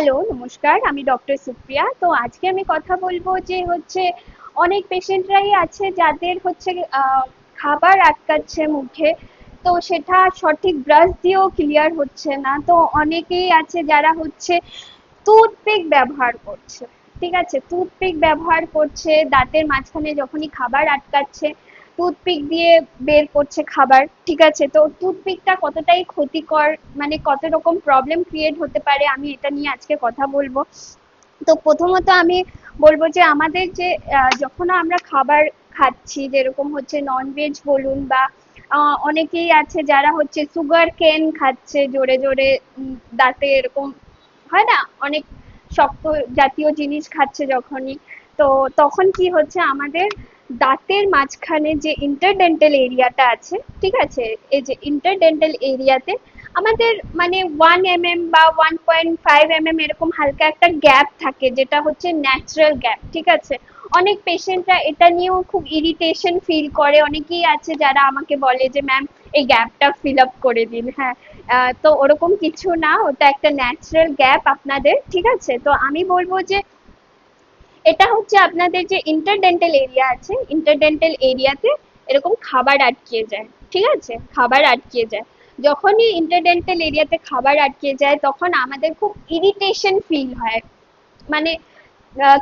Hello, নমস্কার। আমি doctor Supriya. তো আজকে আমি কথা বলবো যে অনেক পেশেন্টরাই আছে যাদের খাবার আটকাচ্ছে মুখে। তো সেটা সঠিক ব্রাশ দিয়েও ক্লিয়ার হচ্ছে না। তো অনেকেই আছে যারা টুথপিক ব্যবহার করছে। ঠিক আছে, টুথপিক ব্যবহার করছে দাঁতের মাঝখানে যখনই খাবার আটকাচ্ছে, টুথপিক দিয়ে বের করছে খাবার। ঠিক আছে, তো টুথপিকটা কতটাই ক্ষতিকর, মানে কত রকম প্রবলেম ক্রিয়েট হতে পারে, আমি এটা নিয়ে আজকে কথা বলবো। তো প্রথমত আমি বলবো যে আমাদের যখন আমরা খাবার খাচ্ছি, যেরকম ননভেজ বলুন বা অনেকেই আছে যারা সুগার কেন খাচ্ছে জোরে জোরে, দাঁতে এরকম হয় না, অনেক শক্ত জাতীয় জিনিস খাচ্ছে যখনই। তো তখন কি হচ্ছে, আমাদের দাঁতের মাঝখানে যে ইন্টারডেন্টাল এরিয়াটা আছে, ঠিক আছে, এই যে ইন্টারডেন্টাল এরিয়াতে আমাদের মানে 1 mm বা 1.5 mm এরকম হালকা একটা গ্যাপ থাকে, যেটা ন্যাচারাল গ্যাপ। ঠিক আছে, অনেক পেশেন্টরা এটা নিয়েও খুব ইরিটেশন ফিল করে। অনেকেই আছে যারা আমাকে বলে যে ম্যাম এই গ্যাপটা ফিল আপ করে দিন। হ্যাঁ, তো ওরকম কিছু না, ওটা একটা ন্যাচারাল গ্যাপ আপনাদের। ঠিক আছে, তো আমি বলবো যে এটা আপনাদের যে ইন্টারডেন্টাল এরিয়া আছে, ইন্টারডেন্টাল এরিয়াতে এরকম খাবার আটকে যায়। ঠিক আছে, খাবার আটকে যায়। যখনই ইন্টারডেন্টাল এরিয়াতে খাবার আটকে যায় তখন আমাদের খুব ইরিটেশন ফিল হয়। মানে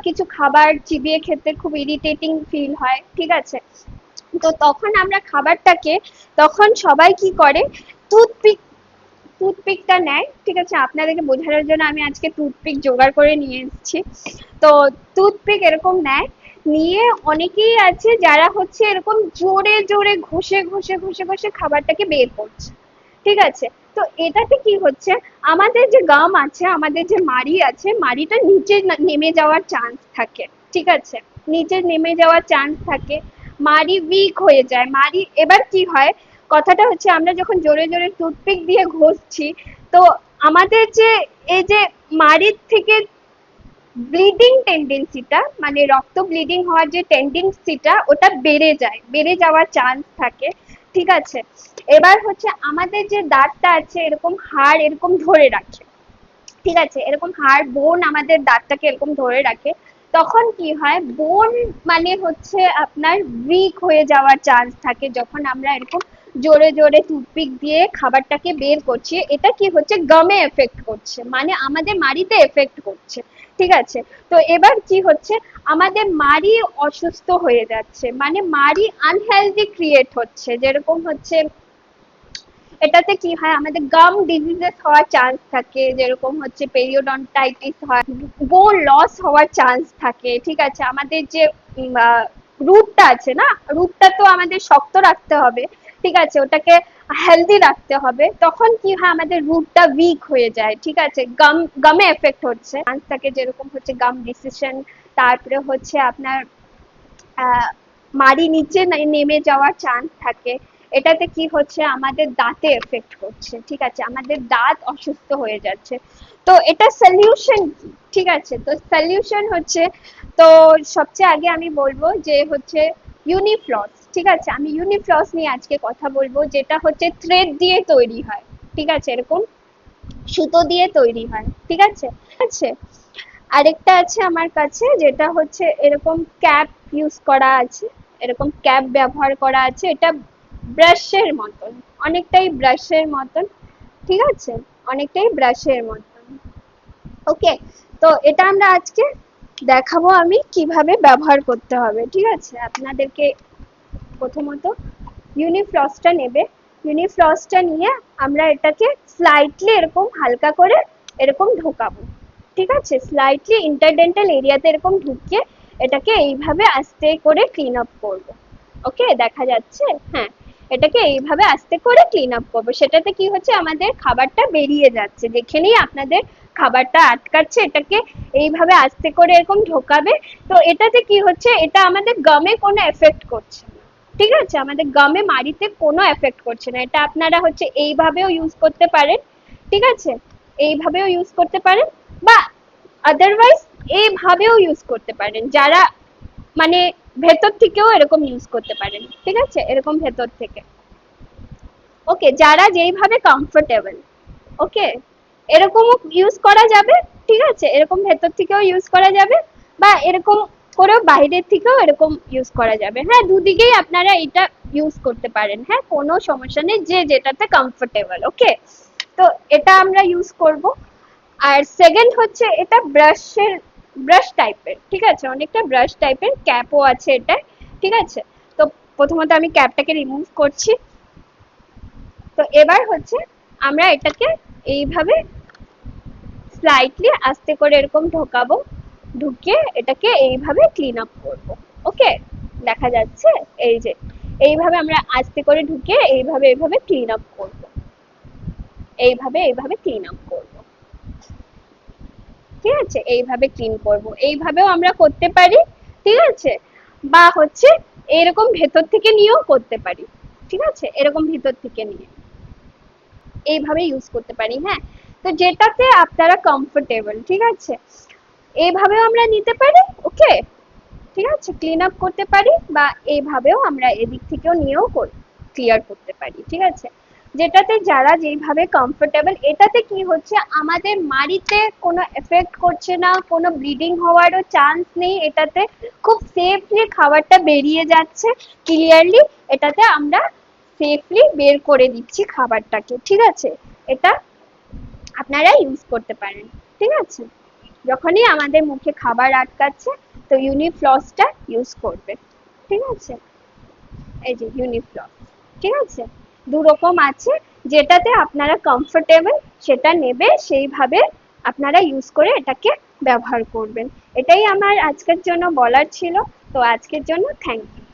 কিছু খাবার চিবিয়ে খেতে খুব ইরিটেটিং ফিল হয়। ঠিক আছে, তো তখন আমরা খাবারটাকে, তখন সবাই কি করে, টুথপিক টুথপিকটা নেয়। ঠিক আছে, আপনাদেরকে বোঝানোর জন্য আমি আজকে টুথপিক জোগাড় করে নিয়ে এসেছি। তো টুথপিক এরকম নেয়, নিয়ে অনেকেই আছে যারা এরকম জোরে জোরে ঘষে ঘষে ঘষে ঘষে খাবারটাকে বের করছে। ঠিক আছে, তো এটাতে কি হচ্ছে, আমাদের যে গাম আছে, আমাদের যে মাড়ি আছে, মাড়িটা নিচে নেমে যাওয়ার চান্স থাকে। ঠিক আছে, নিচে নেমে যাওয়ার চান্স থাকে, মাড়ি উইক হয়ে যায়। মাড়ি এবার কি হয়, কথাটা আমরা যখন জোরে জোরে টুথপিক দিয়ে ঘষছি, তো আমাদের যে এই যে মাড়ির থেকে ব্লিডিং টেন্ডেন্সিটা, মানে রক্ত ব্লিডিং হওয়ার যে টেন্ডেন্সিটা, ওটা বেড়ে যায়, বেড়ে যাওয়ার চান্স থাকে। ঠিক আছে, এবার আমাদের যে দাঁতটা আছে, এরকম হাড় এরকম ধরে রাখে। ঠিক আছে, এরকম হাড় বোন আমাদের দাঁতটাকে এরকম ধরে রাখে। তখন কি হয়, বোন মানে আপনার উইক হয়ে যাওয়ার চান্স থাকে যখন আমরা এরকম জোরে জোরে টুথপিক দিয়ে খাবারটাকে বের করছি। এটা কি হচ্ছে, গামে এফেক্ট করছে, মানে আমাদের মাড়িতে এফেক্ট করছে। ঠিক আছে, তো এবার কি হচ্ছে, আমাদের মাড়ি অসুস্থ হয়ে যাচ্ছে, মানে মাড়ি আনহেলদি ক্রিয়েট হচ্ছে। যেরকম এটাতে কি হয়, আমাদের গাম ডিজিজেস হওয়ার চান্স থাকে, যেরকম পেরিওডন্টাইটিস হয়, বোন লস হওয়ার চান্স থাকে। ঠিক আছে, আমাদের যে রুটটা আছে না, রুটটা তো আমাদের শক্ত রাখতে হবে। ঠিক আছে, ওটাকে হেলদি রাখতে হবে। তখন কি হয়, আমাদের রুটটা উইক হয়ে যায়। ঠিক আছে, গামে এফেক্ট হচ্ছে চান্স থাকে, যেরকম গাম ডিসিশন। তারপরে আপনার মাড়ি নিচে নেমে যাওয়ার চান্স থাকে। এটাতে কি হচ্ছে, আমাদের দাঁতে এফেক্ট করছে। ঠিক আছে, আমাদের দাঁত অসুস্থ হয়ে যাচ্ছে। তো এটা সলিউশন কি? ঠিক আছে, তো সলিউশন তো সবচেয়ে আগে আমি বলবো যে ইউনিফ্লস। ঠিক আছে, আমি ইউনিফ্লস নিয়ে আজকে কথা বলবো, যেটা থ্রেড দিয়ে তৈরি হয়। ঠিক আছে, এরকম সুতো দিয়ে তৈরি হয়। ঠিক আছে, আছে আরেকটা আছে আমার কাছে, যেটা এরকম ক্যাপ ইউজ করা আছে, এরকম ক্যাপ ব্যবহার করা আছে। এটা ব্রাশের মতন, অনেকটাই ব্রাশের মতন। ঠিক আছে, অনেকটাই ব্রাশের মতন। ওকে, তো এটা আমরা আজকে দেখাবো আমি কিভাবে ব্যবহার করতে হবে। ঠিক আছে, আপনাদেরকে প্রথমত ইউনিফ্লসটা নেবে। ইউনিফ্লসটা নিয়ে আমরা এটাকে স্লাইটলি এরকম হালকা করে এরকম ঢোকাবো। ঠিক আছে, স্লাইটলি ইন্টারডেন্টাল এরিয়াতে এরকম ঢুকিয়ে এটাকে এইভাবে আস্তে করে ক্লিন আপ করবো। ওকে, দেখা যাচ্ছে? হ্যাঁ, এটাকে এইভাবে আস্তে করে ক্লিন আপ করবো। সেটাতে কি হচ্ছে, আমাদের খাবারটা বেরিয়ে যাচ্ছে। যেখানেই আপনাদের খাবারটা আটকাচ্ছে, এটাকে এইভাবে আস্তে করে এরকম ঢোকাবে। তো এটাতে কি হচ্ছে, এটা আমাদের গামে কোনো এফেক্ট করছে না। ঠিক আছে, আমাদের গামে মাড়িতে কোনো এফেক্ট করছে না। এটা আপনারা এইভাবেও ইউজ করতে পারেন। ঠিক আছে, এইভাবেও ইউজ করতে পারেন, বা আদারওয়াইজ এইভাবেও ইউজ করতে পারেন। যারা মানে ভেতর থেকেও এরকম ইউজ করতে পারেন। ঠিক আছে, এরকম ভেতর থেকে। ওকে, যারা যেইভাবে কমফোর্টেবল। ওকে, এরকমও ইউজ করা যাবে, ঠিক আছে, এরকম ভেতর থেকেও ইউজ করা যাবে বা এরকম করেও বাইরের থেকেও এরকম ইউজ করা যাবে। হ্যাঁ, দুদিকেই আপনারা এটা ইউজ করতে পারেন। হ্যাঁ, কোনো সমস্যা নেই, যে যেটাতে কমফোর্টেবল। ওকে, তো এটা আমরা ইউজ করব। আর সেকেন্ড হচ্ছে এটা ব্রাশ টাইপের, ঠিক আছে, অনেকটা ব্রাশ টাইপের, ক্যাপও আছে এটা, ঠিক আছে। তো প্রথমত আমি ক্যাপটাকে রিমুভ করছি। তো এবার হচ্ছে আমরা এটাকে এইভাবে স্লাইটলি আস্তে করে এরকম ঢোকাবো, ঢুকিয়ে এটাকে এইভাবে ক্লিন আপ করবো। ওকে, দেখা যাচ্ছে এই যে এইভাবে আমরা আস্তে করে ঢুকিয়ে এইভাবে ক্লিন আপ করবো, এইভাবে ক্লিন আপ করবো। ঠিক আছে, এইভাবে ক্লিন করব, এইভাবেও আমরা করতে পারি। ঠিক আছে, বা হচ্ছে এরকম ভেতর থেকে নিয়েও করতে পারি। ঠিক আছে, এরকম ভিতর থেকে নিয়ে এইভাবে ইউজ করতে পারি। হ্যাঁ, তো যেটাতে আপনারা কমফোর্টেবল। ঠিক আছে, এইভাবেও আমরা নিতে পারি। ওকে, ঠিক আছে, ক্লিন আপ করতে পারি, বা এইভাবেও আমরা এদিক থেকেও নিয়েও ক্লিয়ার করতে পারি। ঠিক আছে, যেটাতে যারা যেইভাবে কমফোর্টেবল। এটাতে কি হচ্ছে, আমাদের মাড়িতে কোনো এফেক্ট করছে না, কোনো ব্লিডিং হওয়ারও চান্স নেই, এটাতে খুব সেফলি খাবারটা বেরিয়ে যাচ্ছে ক্লিয়ারলি। এটাতে আমরা সেফলি বের করে দিচ্ছি খাবারটাকে। ঠিক আছে, এটা আপনারা ইউজ করতে পারেন। ঠিক আছে, যখনই আমাদের মুখে খাবার আটকাচ্ছে তো ইউনিফ্লসটা ইউজ করবে। ঠিক আছে, এই যে ইউনিফ্লস। ঠিক আছে, দু রকম আছে, যেটাতে আপনারা কমফোর্টেবল সেটা নেবে, সেইভাবে আপনারা ইউজ করে এটাকে ব্যবহার করবেন। এটাই আমার আজকের জন্য বলার ছিল। তো আজকের জন্য থ্যাংক ইউ।